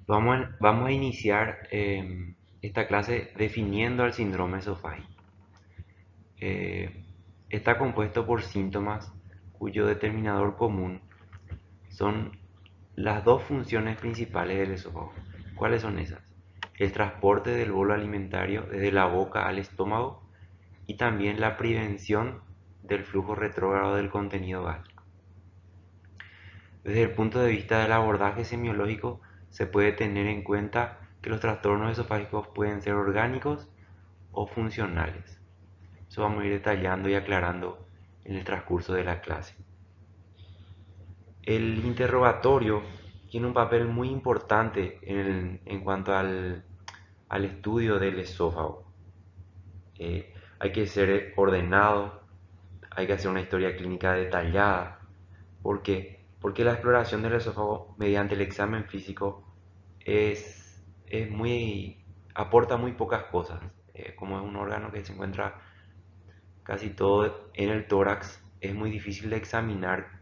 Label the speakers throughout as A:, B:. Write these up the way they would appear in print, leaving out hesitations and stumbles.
A: Vamos a iniciar esta clase definiendo el síndrome esofágico. Eh, Está compuesto por síntomas cuyo determinador común son las dos funciones principales del esófago. ¿Cuáles son esas? El transporte del bolo alimentario desde la boca al estómago y también la prevención del flujo retrógrado del contenido gástrico. Desde el punto de vista del abordaje semiológico, se puede tener en cuenta que los trastornos esofágicos pueden ser orgánicos o funcionales. Eso vamos a ir detallando y aclarando en el transcurso de la clase. El interrogatorio tiene un papel muy importante en cuanto al estudio del esófago. Hay que ser ordenado, hay que hacer una historia clínica detallada. ¿Por qué? Porque la exploración del esófago mediante el examen físico es muy, aporta muy pocas cosas. Como es un órgano que se encuentra casi todo en el tórax, es muy difícil de examinar.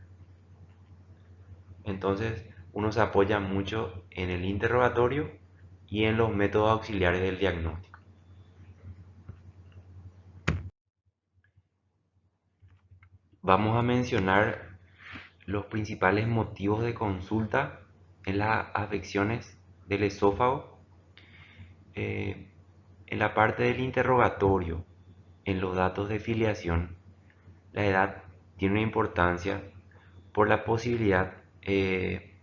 A: Entonces uno se apoya mucho en el interrogatorio y en los métodos auxiliares del diagnóstico. Vamos a mencionar los principales motivos de consulta en las afecciones del esófago. Eh, en la parte del interrogatorio, en los datos de filiación, la edad tiene una importancia por la posibilidad de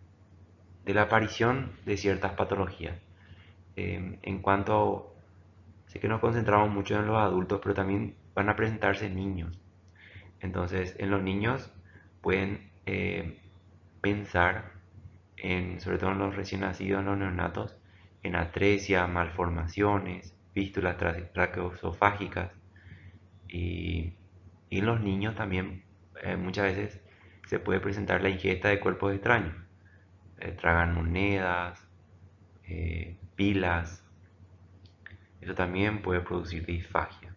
A: la aparición de ciertas patologías. En cuanto sé que nos concentramos mucho en los adultos, pero también van a presentarse niños. Entonces, en los niños pueden pensar, sobre todo en los recién nacidos, en los neonatos, en atresia, malformaciones, fístulas traqueosofágicas y, y en los niños también muchas veces se puede presentar la ingesta de cuerpos extraños. Tragan monedas, pilas, eso también puede producir disfagia.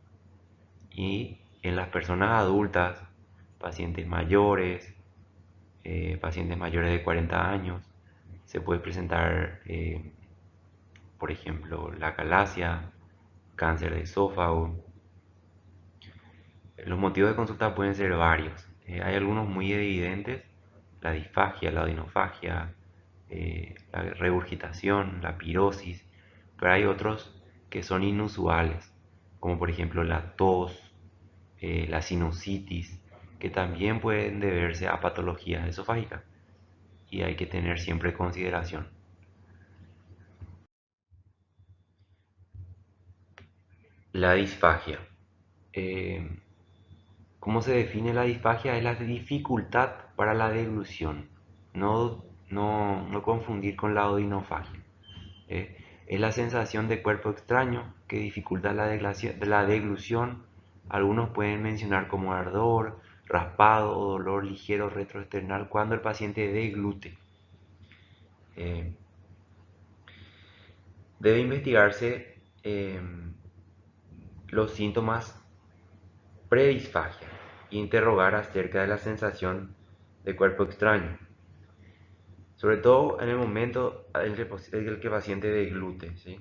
A: Y en las personas adultas, pacientes mayores de 40 años, se puede presentar, por ejemplo, la calasia, cáncer de esófago. Los motivos de consulta pueden ser varios. Hay algunos muy evidentes: la disfagia, la odinofagia, la regurgitación, la pirosis, pero hay otros que son inusuales, como por ejemplo la tos, la sinusitis, que también pueden deberse a patologías esofágicas y hay que tener siempre consideración. La disfagia. Eh, ¿Cómo se define la disfagia? Es la dificultad para la deglución. No confundir con la odinofagia. Es la sensación de cuerpo extraño que dificulta la deglución. Algunos pueden mencionar como ardor, raspado o dolor ligero retroesternal cuando el paciente deglute. Eh, Debe investigarse los síntomas predisfagia e interrogar acerca de la sensación de cuerpo extraño, sobre todo en el momento en que el paciente deglute, ¿sí?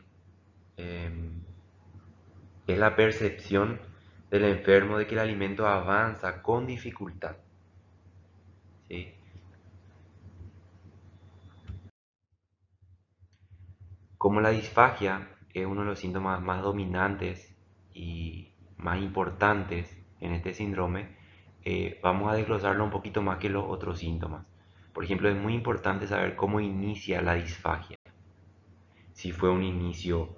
A: Eh, es la percepción del enfermo de que el alimento avanza con dificultad, ¿sí? Como la disfagia es uno de los síntomas más dominantes y más importantes en este síndrome, vamos a desglosarlo un poquito más que los otros síntomas. Por ejemplo, es muy importante saber cómo inicia la disfagia. Si fue un inicio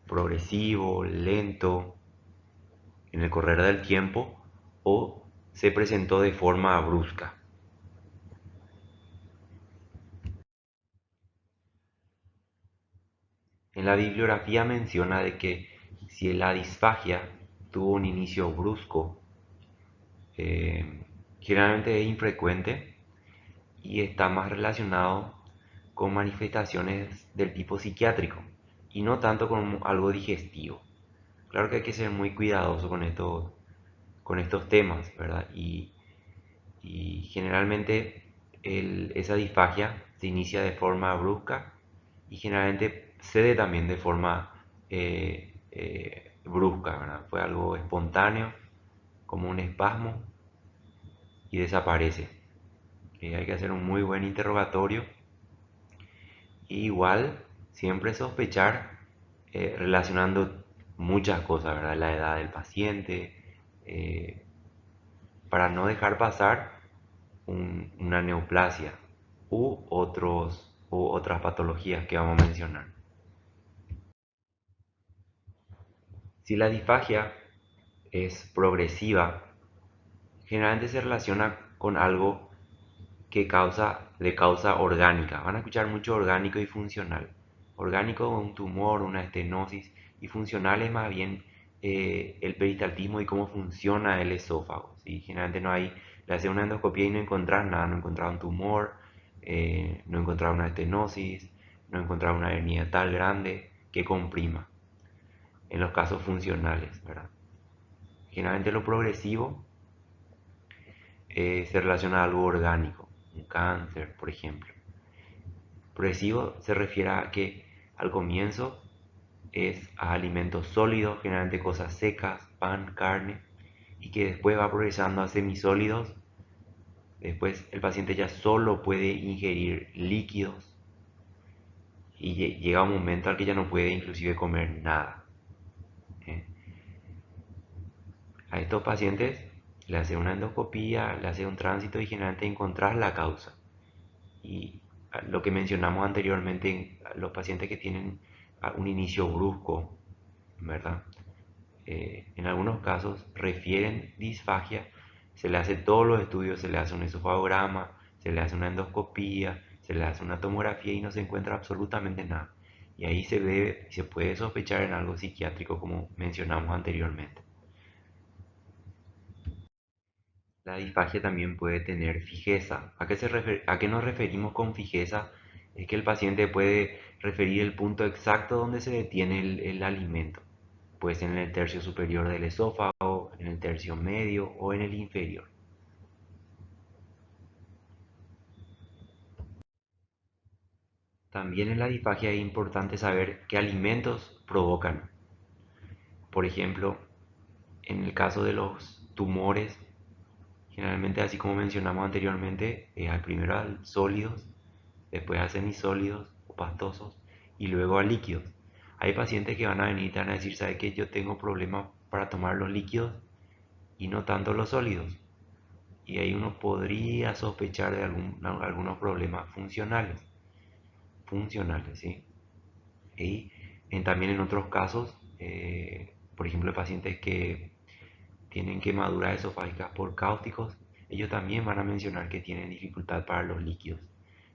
A: progresivo, lento, en el correr del tiempo, o se presentó de forma brusca. En la bibliografía menciona de que si la disfagia tuvo un inicio brusco, generalmente es infrecuente y está más relacionado con manifestaciones del tipo psiquiátrico y no tanto con algo digestivo. Claro que hay que ser muy cuidadoso con estos temas, ¿verdad? Y generalmente esa disfagia se inicia de forma brusca y generalmente cede también de forma brusca, ¿verdad? Fue algo espontáneo, como un espasmo, y desaparece. Hay que hacer un muy buen interrogatorio. Y igual, siempre sospechar relacionando muchas cosas, ¿verdad? La edad del paciente, eh, para no dejar pasar una neoplasia u otras patologías que vamos a mencionar. Si la disfagia es progresiva, generalmente se relaciona con algo de causa orgánica. Van a escuchar mucho orgánico y funcional. Orgánico, un tumor, una estenosis, y funcional es más bien el peristaltismo y cómo funciona el esófago. ¿Sí? Generalmente no hay, le hace una endoscopia y no encontrás nada, no encontrás un tumor, no encontrás una estenosis, no encontrás una hernia tal grande que comprima, en los casos funcionales, ¿verdad? Generalmente lo progresivo se relaciona a algo orgánico, un cáncer, por ejemplo. Progresivo se refiere a que al comienzo es a alimentos sólidos, generalmente cosas secas, pan, carne, y que después va progresando a semisólidos. Después el paciente ya solo puede ingerir líquidos y llega un momento al que ya no puede inclusive comer nada. ¿Eh? A estos pacientes le hace una endoscopía, le hace un tránsito y generalmente encontrar la causa. Y lo que mencionamos anteriormente, los pacientes que tienen un inicio brusco, ¿verdad? En algunos casos refieren disfagia, se le hace todos los estudios, se le hace un esofagograma, se le hace una endoscopía, se le hace una tomografía y no se encuentra absolutamente nada. Y ahí se puede sospechar en algo psiquiátrico como mencionamos anteriormente. La disfagia también puede tener fijeza. ¿A qué nos referimos con fijeza? Es que el paciente puede referir el punto exacto donde se detiene el alimento. Puede ser en el tercio superior del esófago, en el tercio medio o en el inferior. También en la disfagia es importante saber qué alimentos provocan. Por ejemplo, en el caso de los tumores, generalmente así como mencionamos anteriormente, al primero a sólidos, después a semisólidos o pastosos y luego a líquidos. Hay pacientes que van a venir y te van a decir, ¿sabe qué? Yo tengo problemas para tomar los líquidos y no tanto los sólidos. Y ahí uno podría sospechar de algunos problemas funcionales, ¿sí? Y también en otros casos, por ejemplo, pacientes que tienen quemaduras esofágicas por cáusticos, ellos también van a mencionar que tienen dificultad para los líquidos.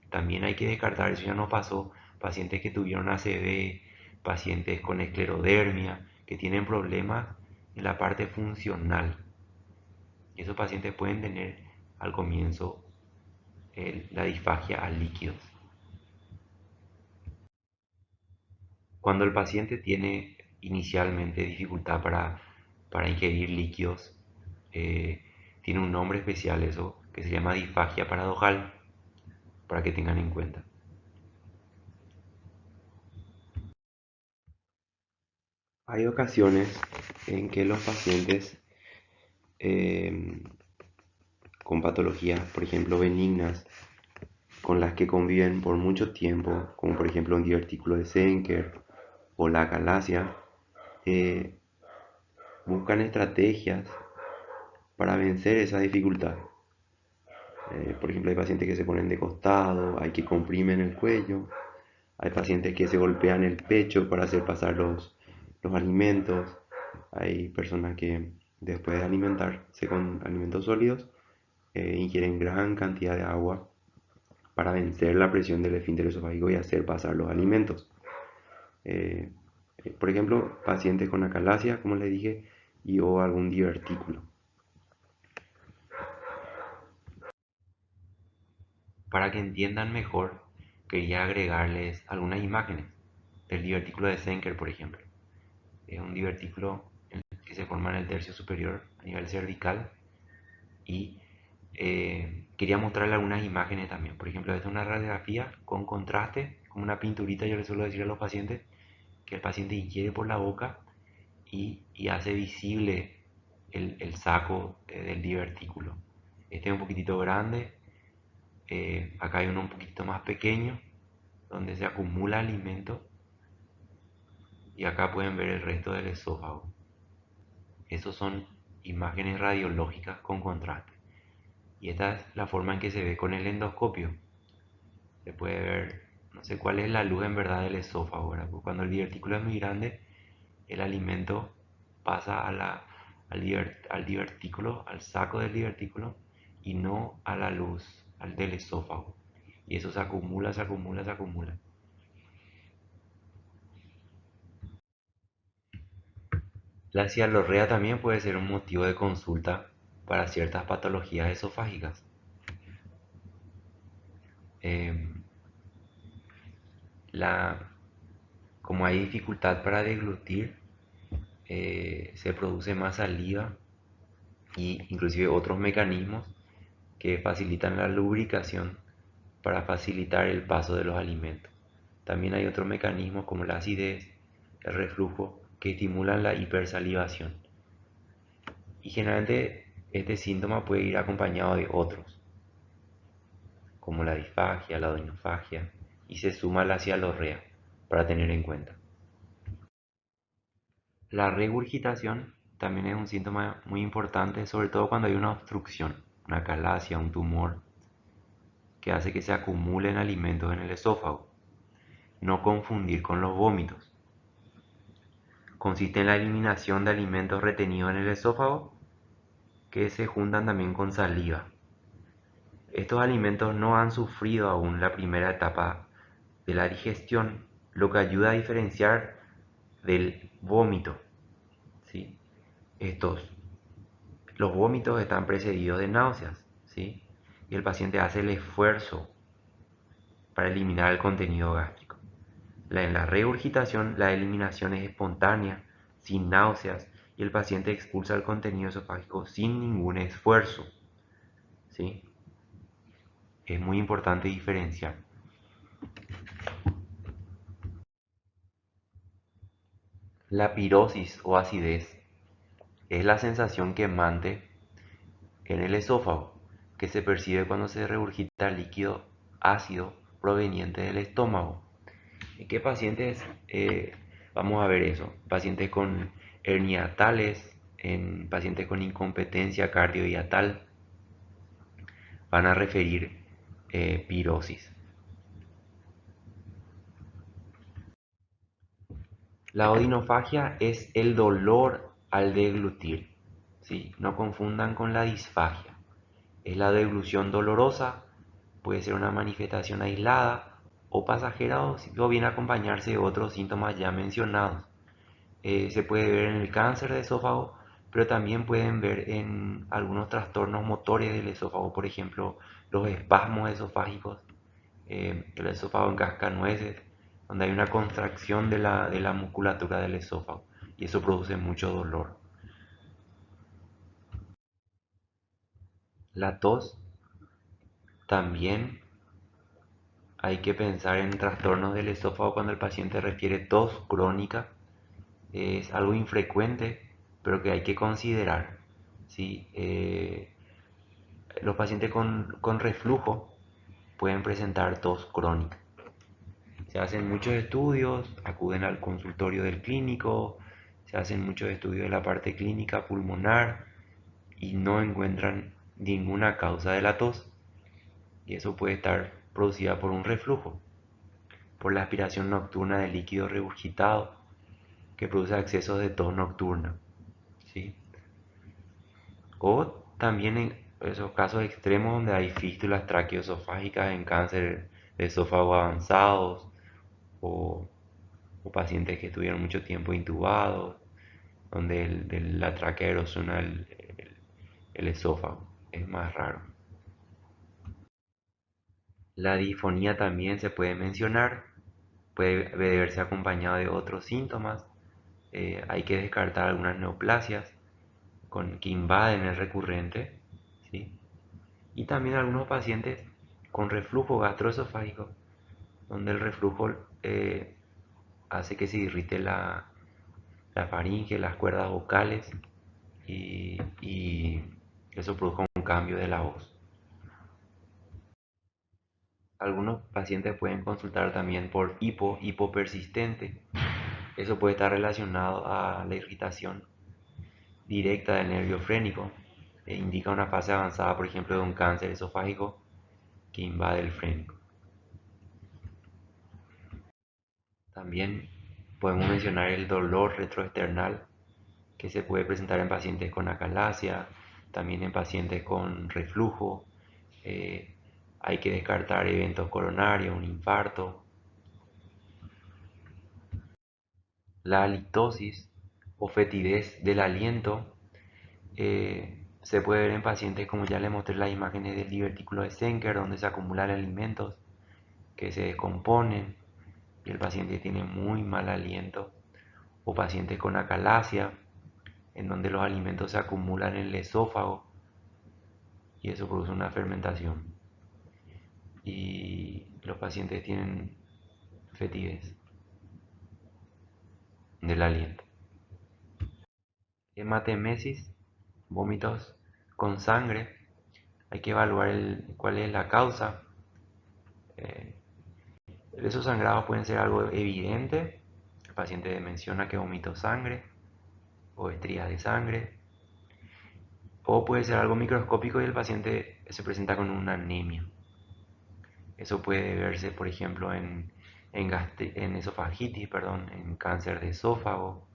A: También hay que descartar, eso ya no pasó, pacientes que tuvieron ACV, pacientes con esclerodermia, que tienen problemas en la parte funcional. Y esos pacientes pueden tener al comienzo la disfagia a líquidos. Cuando el paciente tiene inicialmente dificultad para ingerir líquidos, eh, tiene un nombre especial eso, que se llama disfagia paradojal, para que tengan en cuenta. Hay ocasiones en que los pacientes eh, con patologías, por ejemplo, benignas, con las que conviven por mucho tiempo, como por ejemplo un divertículo de Senker o la acalasia, eh, buscan estrategias para vencer esa dificultad. Por ejemplo, hay pacientes que se ponen de costado, hay que comprimen el cuello, hay pacientes que se golpean el pecho para hacer pasar los alimentos, hay personas que después de alimentarse con alimentos sólidos ingieren gran cantidad de agua para vencer la presión del esfínter esofágico y hacer pasar los alimentos. Eh, por ejemplo, pacientes con acalasia, como les dije, y o algún divertículo. Para que entiendan mejor, quería agregarles algunas imágenes del divertículo de Senker, por ejemplo. Es un divertículo que se forma en el tercio superior a nivel cervical y quería mostrarle algunas imágenes también. Por ejemplo, esta es una radiografía con contraste como una pinturita, yo le suelo decir a los pacientes, que el paciente ingiere por la boca y hace visible el saco del divertículo. Este es un poquitito grande, acá hay uno un poquito más pequeño, donde se acumula alimento, y acá pueden ver el resto del esófago. Esos son imágenes radiológicas con contraste. Y esta es la forma en que se ve con el endoscopio. Se puede ver, no sé cuál es la luz en verdad del esófago, ¿verdad? Porque cuando el divertículo es muy grande, el alimento pasa al divertículo, al saco del divertículo, y no a la luz del esófago. Y eso se acumula, se acumula, se acumula. La cialorrea también puede ser un motivo de consulta para ciertas patologías esofágicas. Eh, la, Como hay dificultad para deglutir, se produce más saliva y inclusive otros mecanismos que facilitan la lubricación para facilitar el paso de los alimentos. También hay otros mecanismos como la acidez, el reflujo, que estimulan la hipersalivación. Y generalmente este síntoma puede ir acompañado de otros, como la disfagia, la odinofagia, y se suma la cialorrea para tener en cuenta. La regurgitación también es un síntoma muy importante, sobre todo cuando hay una obstrucción, una calasia, un tumor, que hace que se acumulen alimentos en el esófago. No confundir con los vómitos. Consiste en la eliminación de alimentos retenidos en el esófago que se juntan también con saliva. Estos alimentos no han sufrido aún la primera etapa de la digestión, lo que ayuda a diferenciar del vómito. ¿Sí? Los vómitos están precedidos de náuseas, ¿sí? Y el paciente hace el esfuerzo para eliminar el contenido gástrico. En la regurgitación, la eliminación es espontánea, sin náuseas, y el paciente expulsa el contenido esofágico sin ningún esfuerzo, ¿sí? Es muy importante diferenciar. La pirosis o acidez es la sensación quemante en el esófago que se percibe cuando se regurgita líquido ácido proveniente del estómago. ¿En qué pacientes vamos a ver eso? Pacientes con herniatales, en pacientes con incompetencia cardiohiatal, van a referir pirosis. La odinofagia es el dolor al deglutir, ¿sí? No confundan con la disfagia. Es la deglución dolorosa, puede ser una manifestación aislada o pasajera o bien acompañarse de otros síntomas ya mencionados. Se puede ver en el cáncer de esófago, pero también pueden ver en algunos trastornos motores del esófago, por ejemplo, los espasmos esofágicos, el esófago en cascanueces, donde hay una contracción de la musculatura del esófago y eso produce mucho dolor. La tos también hay que pensar en trastornos del esófago cuando el paciente refiere tos crónica. Es algo infrecuente, pero que hay que considerar. ¿Sí? Los pacientes con reflujo pueden presentar tos crónica. Se hacen muchos estudios, acuden al consultorio del clínico, se hacen muchos estudios de la parte clínica pulmonar y no encuentran ninguna causa de la tos. Y eso puede estar producida por un reflujo, por la aspiración nocturna de líquido regurgitado que produce excesos de tos nocturna. ¿Sí? O también en esos casos extremos donde hay fístulas traqueoesofágicas en cáncer de esófago avanzados o, o pacientes que estuvieron mucho tiempo intubados, donde la tráquea erosiona el esófago. Es más raro. La difonía también se puede mencionar, puede verse acompañado de otros síntomas. Hay que descartar algunas neoplasias que invaden el recurrente, ¿sí? Y también algunos pacientes con reflujo gastroesofágico donde el reflujo hace que se irrite la faringe, las cuerdas vocales y eso produce un cambio de la voz. Algunos pacientes pueden consultar también por hipo persistente. Eso puede estar relacionado a la irritación directa del nervio frénico e indica una fase avanzada, por ejemplo, de un cáncer esofágico que invade el frénico. También podemos mencionar el dolor retroesternal que se puede presentar en pacientes con acalasia, también en pacientes con reflujo. eh, Hay que descartar eventos coronarios, un infarto. La halitosis o fetidez del aliento se puede ver en pacientes, como ya les mostré las imágenes del divertículo de Senker, donde se acumulan alimentos que se descomponen y el paciente tiene muy mal aliento. O pacientes con acalasia, en donde los alimentos se acumulan en el esófago y eso produce una fermentación. Y los pacientes tienen fetidez del aliento. Hematemesis, vómitos con sangre. Hay que evaluar cuál es la causa. Eh, Esos sangrados pueden ser algo evidente. El paciente menciona que vomitó sangre o estrías de sangre. O puede ser algo microscópico y el paciente se presenta con una anemia. Eso puede verse, por ejemplo, en esofagitis, perdón, en cáncer de esófago.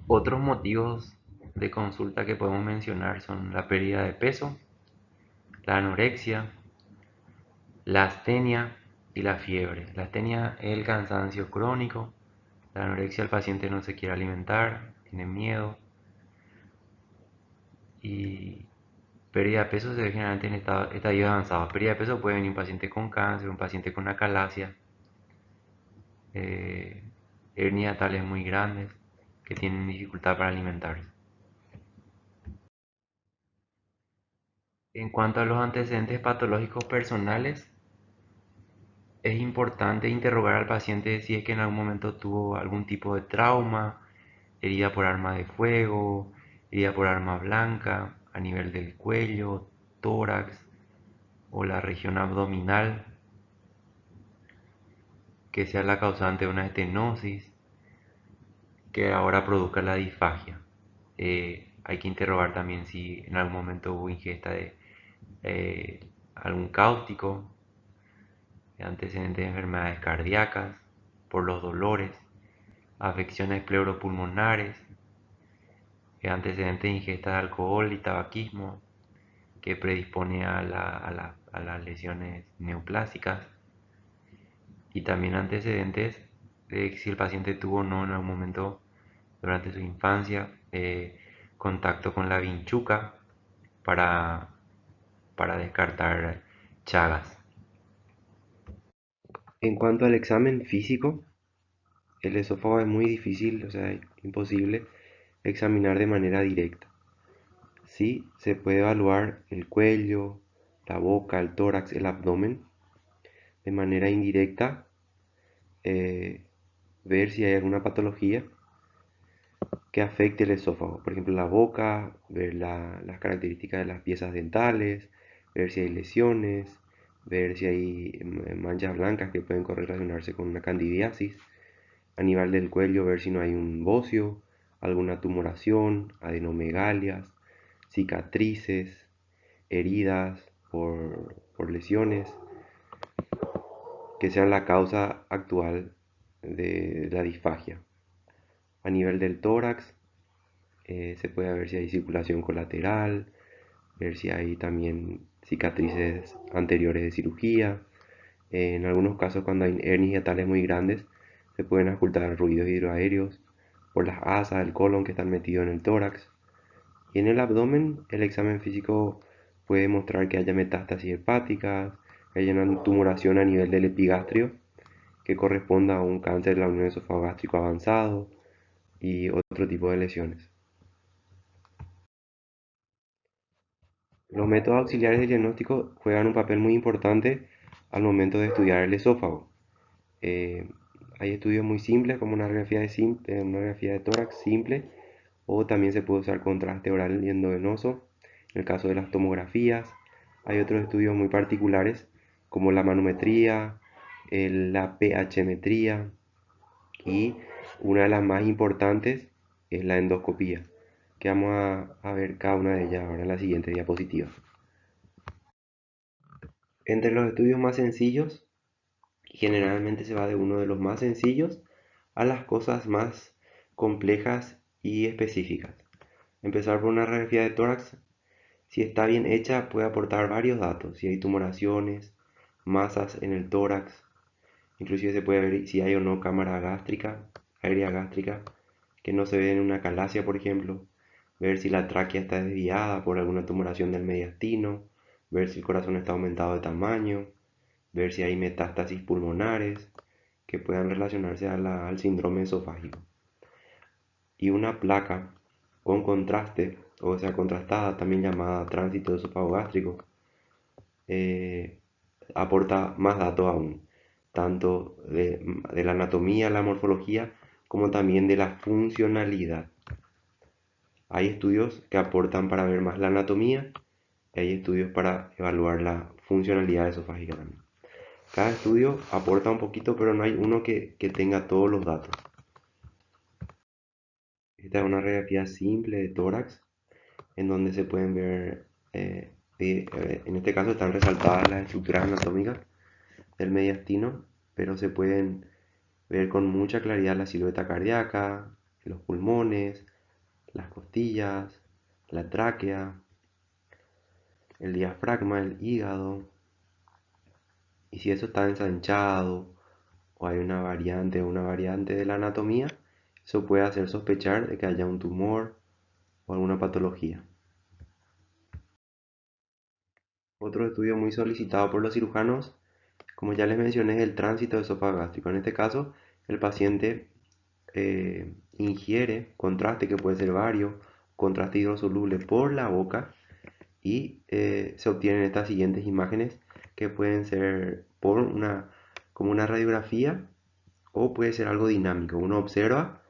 A: Otros motivos de consulta que podemos mencionar son la pérdida de peso, la anorexia, la astenia y la fiebre. La astenia es el cansancio crónico, la anorexia el paciente no se quiere alimentar, tiene miedo y pérdida de peso se ve generalmente en estadio avanzado. Pérdida de peso puede venir un paciente con cáncer, un paciente con acalasia, eh, hernias tales muy grandes que tienen dificultad para alimentarse. En cuanto a los antecedentes patológicos personales, es importante interrogar al paciente si es que en algún momento tuvo algún tipo de trauma, herida por arma de fuego, herida por arma blanca a nivel del cuello, tórax o la región abdominal, que sea la causante de una estenosis que ahora produzca la disfagia. Hay que interrogar también si en algún momento hubo ingesta de algún cáustico, antecedentes de enfermedades cardíacas, por los dolores, afecciones pleuropulmonares, antecedentes de ingesta de alcohol y tabaquismo que predispone a las lesiones neoplásicas y también antecedentes de si el paciente tuvo o no en algún momento durante su infancia contacto con la vinchuca para, para descartar chagas. En cuanto al examen físico, el esófago es muy difícil, o sea, imposible examinar de manera directa. Sí, se puede evaluar el cuello, la boca, el tórax, el abdomen de manera indirecta, eh, ver si hay alguna patología que afecte el esófago. Por ejemplo, la boca, ver las características de las piezas dentales, ver si hay lesiones, ver si hay manchas blancas que pueden correlacionarse con una candidiasis. A nivel del cuello, ver si no hay un bocio, alguna tumoración, adenomegalias, cicatrices, heridas por lesiones, que sean la causa actual de la disfagia. A nivel del tórax, se puede ver si hay circulación colateral, ver si hay también cicatrices anteriores de cirugía. En algunos casos, cuando hay hernias hiatales muy grandes, se pueden ocultar ruidos hidroaéreos por las asas del colon que están metidos en el tórax. Y en el abdomen, el examen físico puede mostrar que haya metástasis hepáticas, que haya una tumoración a nivel del epigastrio, que corresponda a un cáncer de la unión esofagástrico avanzado y otro tipo de lesiones. Los métodos auxiliares de diagnóstico juegan un papel muy importante al momento de estudiar el esófago. Eh, Hay estudios muy simples como una radiografía de tórax simple, o también se puede usar contraste oral y endovenoso en el caso de las tomografías. Hay otros estudios muy particulares como la manometría, la pH-metría, y una de las más importantes es la endoscopía, que vamos a ver cada una de ellas ahora en la siguiente diapositiva. Entre los estudios más sencillos, generalmente se va de uno de los más sencillos a las cosas más complejas y específicas. Empezar por una radiografía de tórax, si está bien hecha, puede aportar varios datos: si hay tumoraciones, masas en el tórax, inclusive se puede ver si hay o no cámara gástrica, aérea gástrica, que no se ve en una calasia, por ejemplo, ver si la tráquea está desviada por alguna tumoración del mediastino, ver si el corazón está aumentado de tamaño, ver si hay metástasis pulmonares que puedan relacionarse al síndrome esofágico. Y una placa con contraste, o sea, contrastada, también llamada tránsito esofagogástrico, eh, aporta más datos aún, tanto de la anatomía, la morfología, como también de la funcionalidad. Hay estudios que aportan para ver más la anatomía y hay estudios para evaluar la funcionalidad esofágica también. Cada estudio aporta un poquito, pero no hay uno que tenga todos los datos. Esta es una radiografía simple de tórax en donde se pueden ver, en este caso están resaltadas las estructuras anatómicas del mediastino, pero se pueden ver con mucha claridad la silueta cardíaca, los pulmones, las costillas, la tráquea, el diafragma, el hígado. Y si eso está ensanchado o hay una variante de la anatomía, eso puede hacer sospechar de que haya un tumor o alguna patología. Otro estudio muy solicitado por los cirujanos, como ya les mencioné, es el tránsito esofagástrico. En este caso, el paciente ingiere contraste, que puede ser bario, contraste hidrosoluble por la boca, y se obtienen estas siguientes imágenes, que pueden ser como una radiografía, o puede ser algo dinámico. Uno observa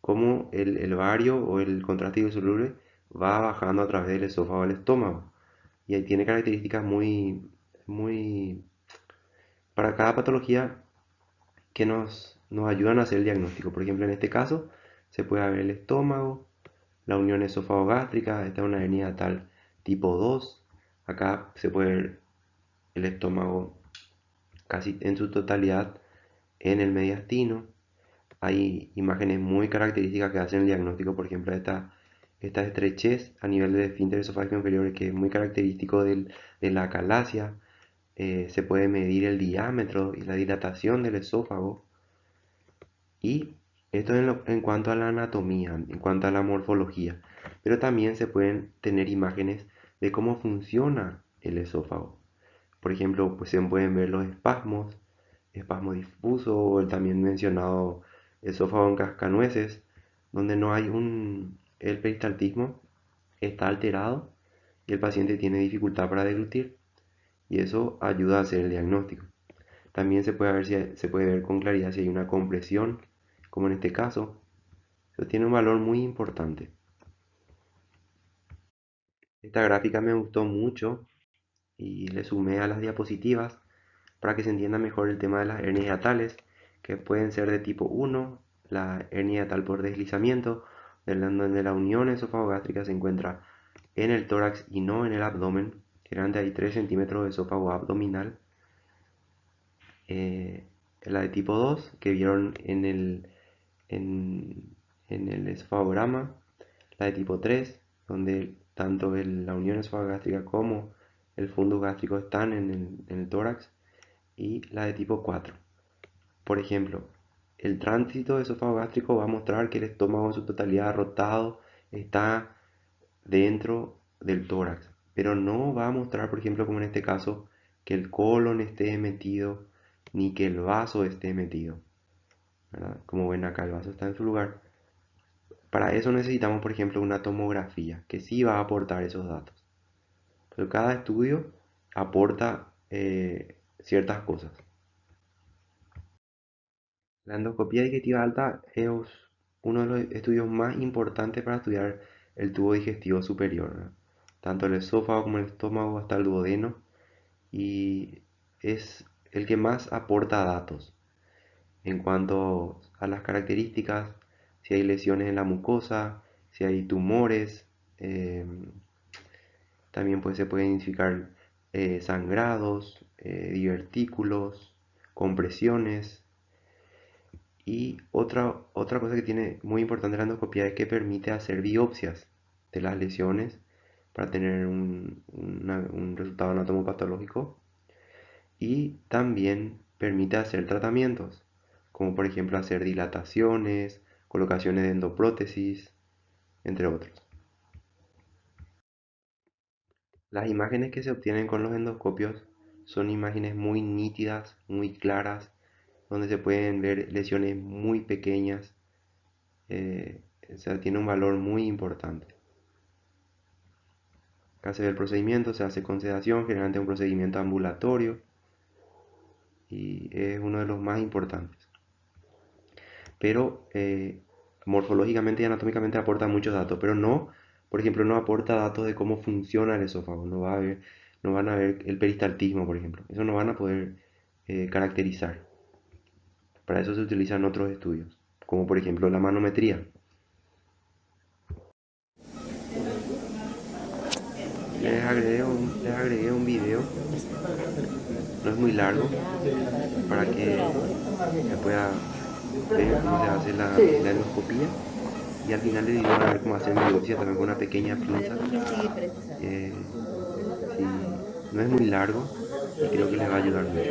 A: cómo el bario o el contraste hidrosoluble va bajando a través del esófago al estómago. Y ahí tiene características muy, para cada patología, que nos ayudan a hacer el diagnóstico. Por ejemplo, en este caso, se puede ver el estómago, la unión esófago-gástrica. Esta es una hernia tal tipo 2. Acá se puede ver el estómago casi en su totalidad en el mediastino. Hay imágenes muy características que hacen el diagnóstico, por ejemplo, esta estrechez a nivel del esfínter esofágico inferior, que es muy característico de la acalasia. Se puede medir el diámetro y la dilatación del esófago. Y esto en cuanto a la anatomía, en cuanto a la morfología. Pero también se pueden tener imágenes de cómo funciona el esófago. Por ejemplo, pues se pueden ver los espasmos, espasmo difuso, o el también mencionado esófago en cascanueces, donde no hay el peristaltismo está alterado y el paciente tiene dificultad para deglutir, y eso ayuda a hacer el diagnóstico. También se puede ver con claridad si hay una compresión, como en este caso. Eso tiene un valor muy importante. Esta gráfica me gustó mucho y le sumé a las diapositivas para que se entienda mejor el tema de las hernias hiatales, que pueden ser de tipo 1, la hernia hiatal por deslizamiento, donde la unión esofagogástrica se encuentra en el tórax y no en el abdomen. Generalmente hay 3 centímetros de esófago abdominal. La de tipo 2, que vieron en, en el esofagograma. La de tipo 3, donde tanto la unión esofagogástrica como el fundus gástrico están en el tórax. Y la de tipo 4. Por ejemplo, el tránsito esofagogástrico va a mostrar que el estómago en su totalidad rotado está dentro del tórax, pero no va a mostrar, por ejemplo, como en este caso, que el colon esté metido ni que el vaso esté metido, ¿verdad? Como ven acá, el vaso está en su lugar. Para eso necesitamos, por ejemplo, una tomografía, que sí va a aportar esos datos. Pero cada estudio aporta ciertas cosas. La endoscopía digestiva alta es uno de los estudios más importantes para estudiar el tubo digestivo superior, ¿verdad? Tanto el esófago como el estómago hasta el duodeno, y es el que más aporta datos en cuanto a las características, si hay lesiones en la mucosa, si hay tumores, eh, también pues, se pueden identificar sangrados, divertículos, compresiones. Y otra cosa que tiene muy importante la endoscopia es que permite hacer biopsias de las lesiones para tener un resultado anatomopatológico, y también permite hacer tratamientos, como por ejemplo hacer dilataciones, colocaciones de endoprótesis, entre otros. Las imágenes que se obtienen con los endoscopios son imágenes muy nítidas, muy claras, donde se pueden ver lesiones muy pequeñas. O sea, tiene un valor muy importante. Acá se ve el procedimiento, se hace con sedación, generalmente un procedimiento ambulatorio, y es uno de los más importantes. Pero morfológicamente y anatómicamente aporta muchos datos, pero no, por ejemplo, no aporta datos de cómo funciona el esófago. No van a ver el peristaltismo, por ejemplo. Eso no van a poder caracterizar. Para eso se utilizan otros estudios, como por ejemplo la manometría. Les agregué un video, no es muy largo, para que se pueda ver cómo se hace la endoscopía. Y al final del video van a ver cómo hacer biopsia también con una pequeña pinza. Sí, no es muy largo y creo que les va a ayudar mucho.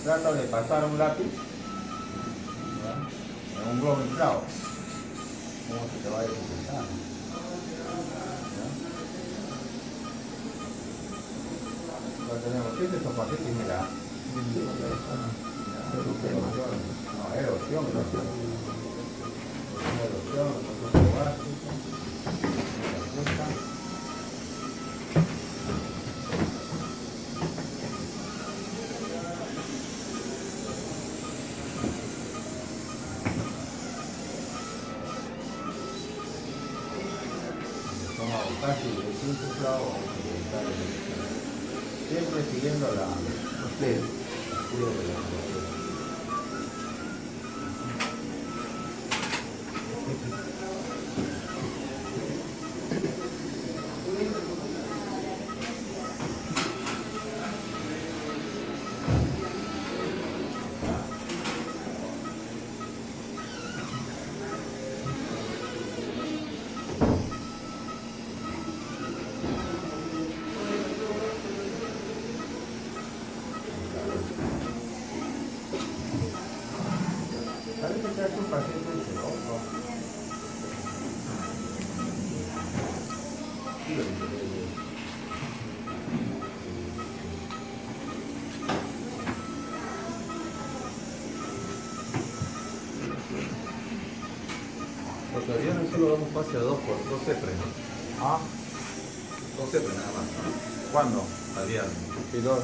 B: Trato de pasar un lápiz en un globo inflado. ¿Cómo se te va a dificultar? Lo tenemos. ¿Qué es esto? ¿Para qué tiene la? No, erosión. Casi de 5 clavos, siempre siguiendo los pliegues. ¿Sabes que es un paciente celoso?
C: Los aviones solo damos pase a 2 por 2 CEPRES, ¿no?
B: Ah,
C: 2 CEPRES nada más, ¿no?
B: ¿cuándo?
C: Al día.
B: Y dos.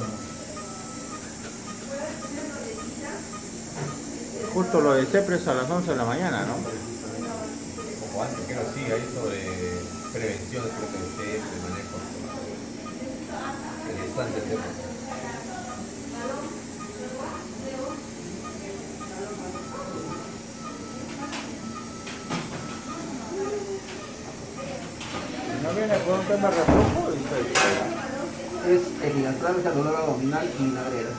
B: Justo lo de CEPRES a las 11 de la mañana, ¿no?
C: Un poco antes, creo, sí, ahí sobre prevención, creo que de manejo. El instante CEPRES.
B: Si no viene por un tema de reflujo, y se espera.
D: Es epigastral, dolor abdominal y vinagreras.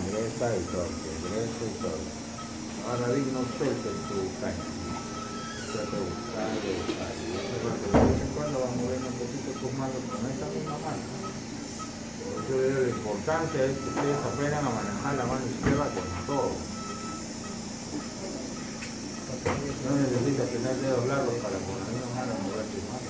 B: Ingresa y torque, ingresa y torque. Ahora digno suelto en tu caña. Trata de buscar, de buscar. Y de vez en cuando vas moviendo un poquito tus manos con esa misma mano. Por eso la importancia es que ustedes aprendan a manejar la mano izquierda con todo. No necesitas tener dedos largos para con la misma mano mover tus manos.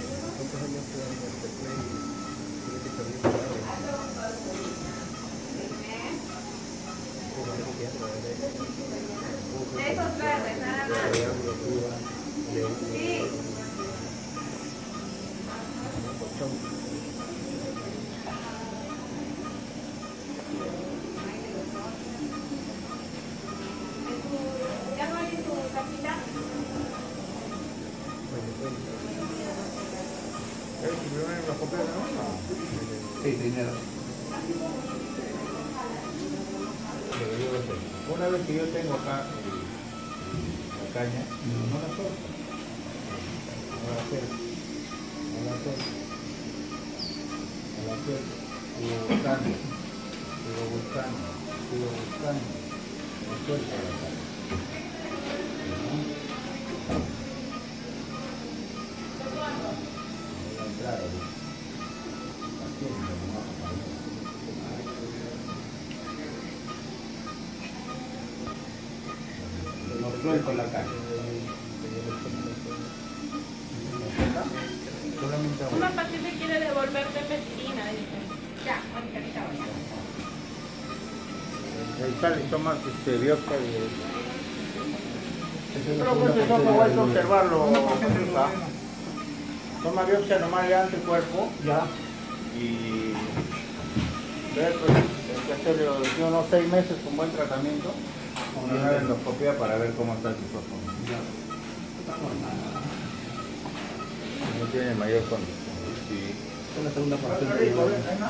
E: Esos verdes, nada más. Sí. ¿Ya no hay en tu cajita?
B: ¿Primero la copia de no?
D: Sí, primero.
B: Una vez que yo tengo acá la caña, no la suelto. No la suelto. No la suelto. No la suelto. Sigo buscando. Sigo buscando. Sigo buscando. No suelto la caña. Voy a entrar ahorita. Paciencia, nomás, no suelto la caña. Solamente
E: Una
B: ahora.
E: paciente quiere devolverte medicina, dice. Ya, ahorita voy.
B: Ahí sale, toma biopsia de...
D: Esa es la
B: Pero
D: segunda
B: pues eso
D: parte
B: no
D: de
B: hay
D: la
B: que observarlo.
D: luna.
B: Toma biopsia nomás de anticuerpo
D: Ya.
B: y ver, pues, hay que hacerle unos 6 meses con buen tratamiento, con una endoscopia para ver cómo está el lisófono.
D: Ya. Está normal.
B: No tiene mayor condición.
C: Sí.
D: Esta es la segunda parte de la luna.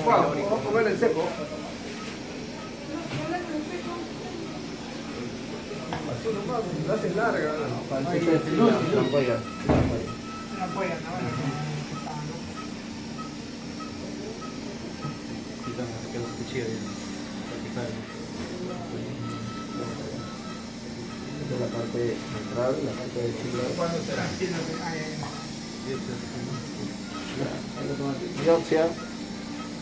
D: Vamos a comer el seco. Así nomás, lo hacen larga. Parece que es la ampolla. Esta es la parte central, la parte de chile. Biopsia.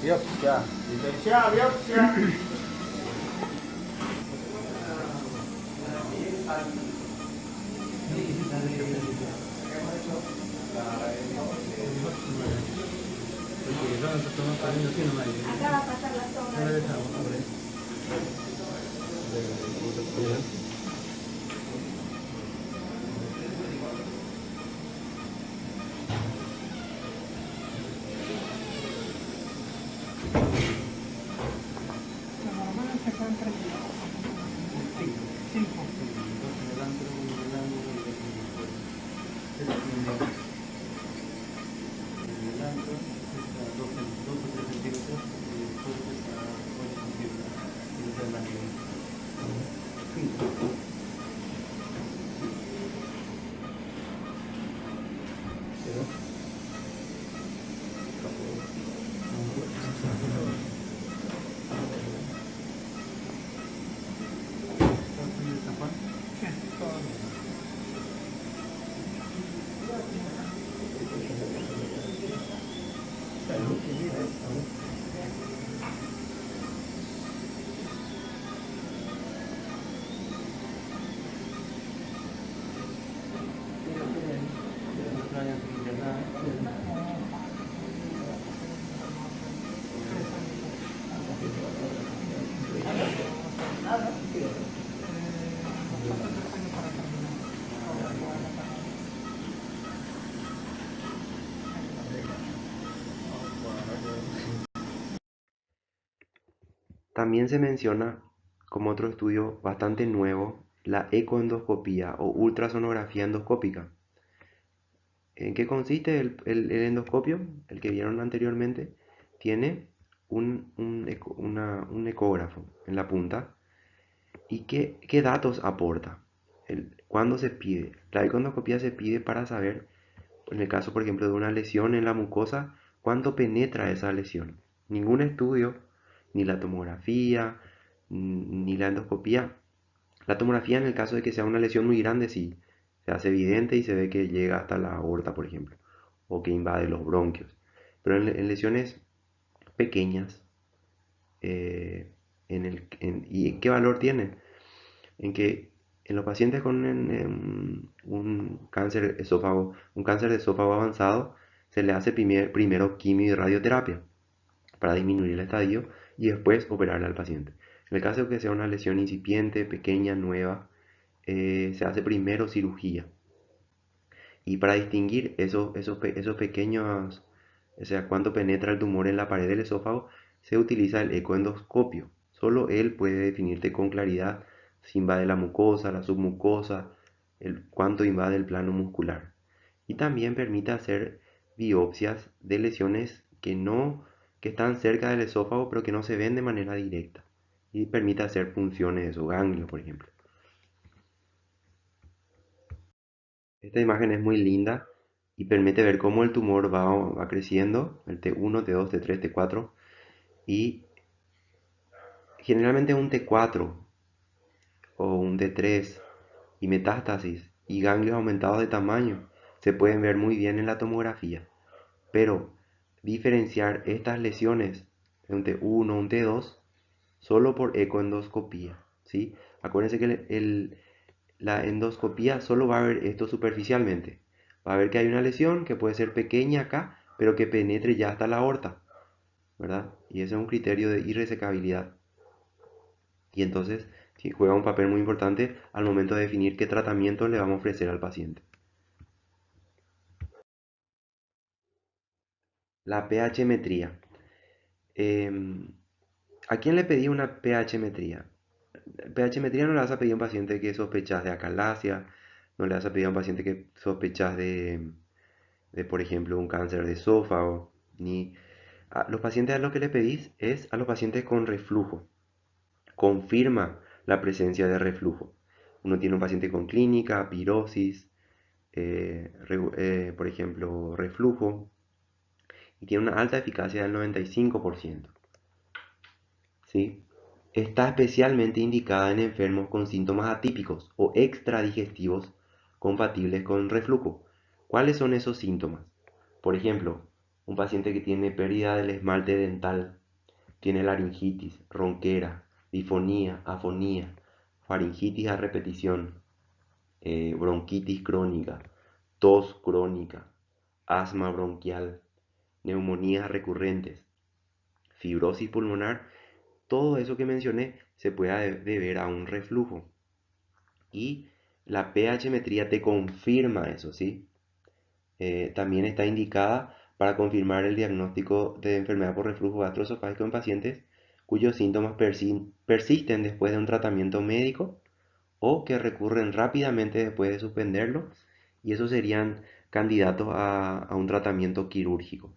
B: Biopsia. Licenciada, biopsia.
E: Acá va a pasar la sombra.
A: También se menciona como otro estudio bastante nuevo la ecoendoscopía o ultrasonografía endoscópica. ¿En qué consiste el endoscopio? El que vieron anteriormente tiene un ecógrafo en la punta. ¿Y qué datos aporta? ¿Cuándo se pide? La ecoendoscopía se pide para saber, en el caso por ejemplo de una lesión en la mucosa, cuánto penetra esa lesión. Ningún estudio, ni la tomografía, ni la endoscopía. La tomografía en el caso de que sea una lesión muy grande sí, se hace evidente y se ve que llega hasta la aorta, por ejemplo, o que invade los bronquios. Pero en lesiones pequeñas, ¿y qué valor tiene? En que En los pacientes con un cáncer de esófago avanzado, se le hace primero quimio y radioterapia para disminuir el estadio y después operarle al paciente. En el caso de que sea una lesión incipiente, pequeña, nueva, se hace primero cirugía. Y para distinguir esos pequeños, o sea, cuánto penetra el tumor en la pared del esófago, se utiliza el ecoendoscopio. Solo él puede definirte con claridad si invade la mucosa, la submucosa, cuánto invade el plano muscular. Y también permite hacer biopsias de lesiones que están cerca del esófago pero que no se ven de manera directa. Y permite hacer punciones o ganglios, por ejemplo. Esta imagen es muy linda y permite ver cómo el tumor va creciendo, el T1, T2, T3, T4, y generalmente un T4 o un T3 y metástasis y ganglios aumentados de tamaño se pueden ver muy bien en la tomografía, pero diferenciar estas lesiones de un T1 o un T2 solo por ecoendoscopía, ¿sí? Acuérdense que la endoscopía solo va a ver esto superficialmente. Va a ver que hay una lesión que puede ser pequeña acá, pero que penetre ya hasta la aorta, ¿verdad? Y ese es un criterio de irresecabilidad. Y entonces sí, juega un papel muy importante al momento de definir qué tratamiento le vamos a ofrecer al paciente. La pH-metría. ¿A quién le pedí una pH-metría? pH-metría no le vas a pedir a un paciente que sospechas de acalasia, no le vas a pedir a un paciente que sospechas por ejemplo, un cáncer de esófago, ni a los pacientes a los que le pedís es a los pacientes con reflujo. Confirma la presencia de reflujo. Uno tiene un paciente con clínica, pirosis, por ejemplo, reflujo, y tiene una alta eficacia del 95%. ¿Sí? Está especialmente indicada en enfermos con síntomas atípicos o extradigestivos compatibles con reflujo. ¿Cuáles son esos síntomas? Por ejemplo, un paciente que tiene pérdida del esmalte dental, tiene laringitis, ronquera, difonía, afonía, faringitis a repetición, bronquitis crónica, tos crónica, asma bronquial, neumonías recurrentes, fibrosis pulmonar. Todo eso que mencioné se puede deber a un reflujo. Y la pH-metría te confirma eso, ¿sí? También está indicada para confirmar el diagnóstico de enfermedad por reflujo gastroesofágico en pacientes cuyos síntomas persisten después de un tratamiento médico o que recurren rápidamente después de suspenderlo, y esos serían candidatos a un tratamiento quirúrgico.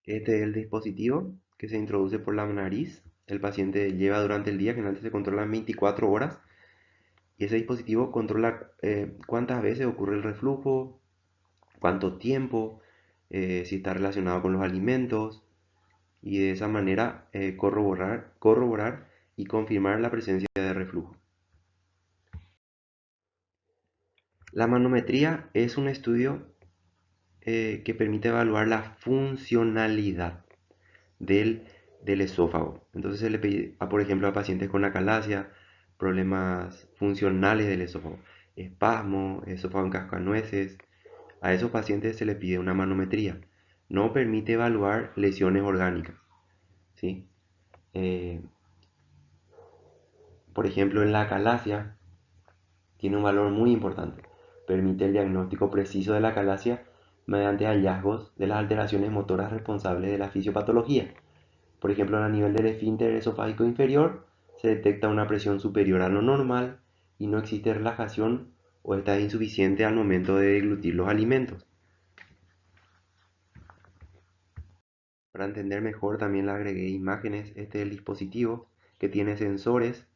A: Este es el dispositivo que se introduce por la nariz. El paciente lleva durante el día, generalmente se controla en 24 horas, y ese dispositivo controla cuántas veces ocurre el reflujo, cuánto tiempo, si está relacionado con los alimentos, y de esa manera corroborar y confirmar la presencia de reflujo. La manometría es un estudio que permite evaluar la funcionalidad del, del esófago. Entonces se le pide, por ejemplo, a pacientes con acalasia, problemas funcionales del esófago, espasmo, esófago en cascanueces. A esos pacientes se les pide una manometría. No permite evaluar lesiones orgánicas, ¿sí? Eh, por ejemplo, en la acalasia tiene un valor muy importante. Permite el diagnóstico preciso de la acalasia mediante hallazgos de las alteraciones motoras responsables de la fisiopatología. Por ejemplo, a nivel del esfínter esofágico inferior se detecta una presión superior a lo normal y no existe relajación o está insuficiente al momento de deglutir los alimentos. Para entender mejor también le agregué imágenes. Este es el dispositivo que tiene sensores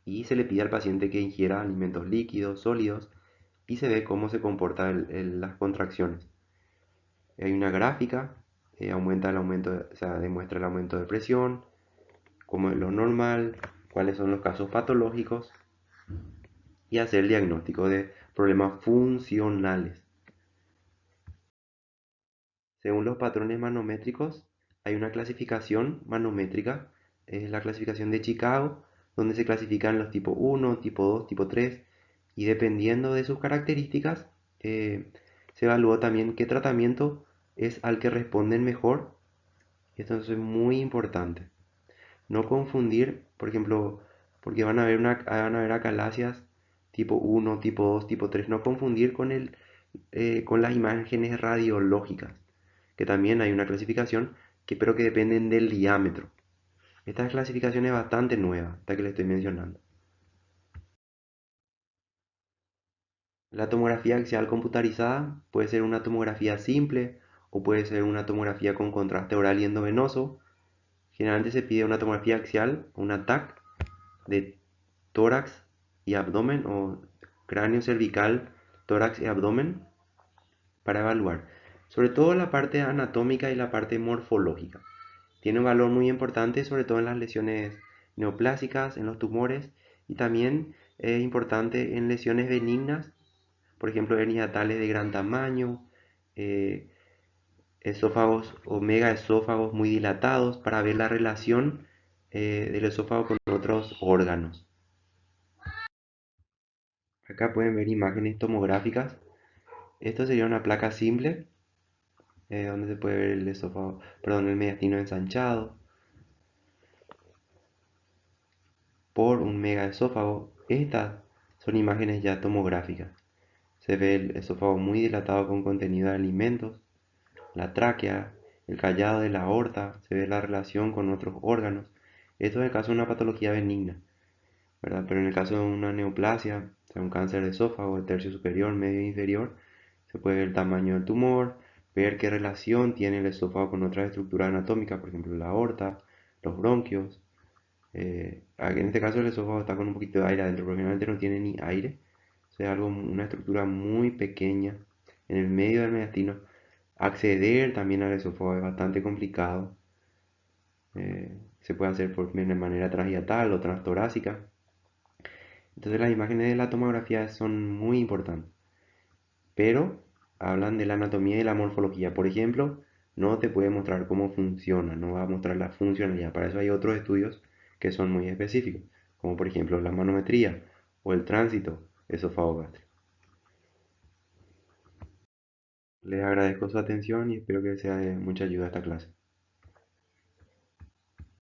A: y se le pide al paciente que ingiera alimentos líquidos, sólidos, y se ve cómo se comportan las contracciones. Hay una gráfica, demuestra el aumento de presión, como es lo normal, cuáles son los casos patológicos y hacer el diagnóstico de problemas funcionales. Según los patrones manométricos, hay una clasificación manométrica, es la clasificación de Chicago, donde se clasifican los tipo 1, tipo 2, tipo 3, y dependiendo de sus características, se evalúa también qué tratamiento es al que responden mejor. Esto es muy importante. No confundir, por ejemplo, porque van a haber acalacias tipo 1, tipo 2, tipo 3, no confundir con las imágenes radiológicas, que también hay una clasificación, pero que dependen del diámetro. Esta clasificación es bastante nueva, esta que le estoy mencionando. La tomografía axial computarizada puede ser una tomografía simple o puede ser una tomografía con contraste oral y endovenoso. Generalmente se pide una tomografía axial, una TAC de tórax y abdomen o cráneo cervical, tórax y abdomen para evaluar. Sobre todo la parte anatómica y la parte morfológica. Tiene un valor muy importante, sobre todo en las lesiones neoplásicas, en los tumores y también es importante en lesiones benignas, por ejemplo, hernias hiatales de gran tamaño, eh, esófagos o megaesófagos muy dilatados para ver la relación del esófago con otros órganos. Acá pueden ver imágenes tomográficas. Esto sería una placa simple, donde se puede ver el esófago, perdón, el mediastino ensanchado por un megaesófago. Estas son imágenes ya tomográficas. Se ve el esófago muy dilatado con contenido de alimentos, la tráquea, el callado de la aorta, se ve la relación con otros órganos. Esto es el caso de una patología benigna, ¿verdad? Pero en el caso de una neoplasia, o sea, un cáncer de esófago, de tercio superior, medio e inferior, se puede ver el tamaño del tumor, ver qué relación tiene el esófago con otras estructuras anatómicas, por ejemplo la aorta, los bronquios. En este caso el esófago está con un poquito de aire adentro, pero generalmente no tiene ni aire. O sea, una estructura muy pequeña en el medio del mediastino. Acceder también al esófago es bastante complicado. Se puede hacer de manera transhiatal o transtorácica. Entonces las imágenes de la tomografía son muy importantes, pero hablan de la anatomía y la morfología. Por ejemplo, no te puede mostrar cómo funciona, no va a mostrar la funcionalidad. Para eso hay otros estudios que son muy específicos, como por ejemplo la manometría o el tránsito esofágico-gástrico. Les agradezco su atención y espero que sea de mucha ayuda esta clase.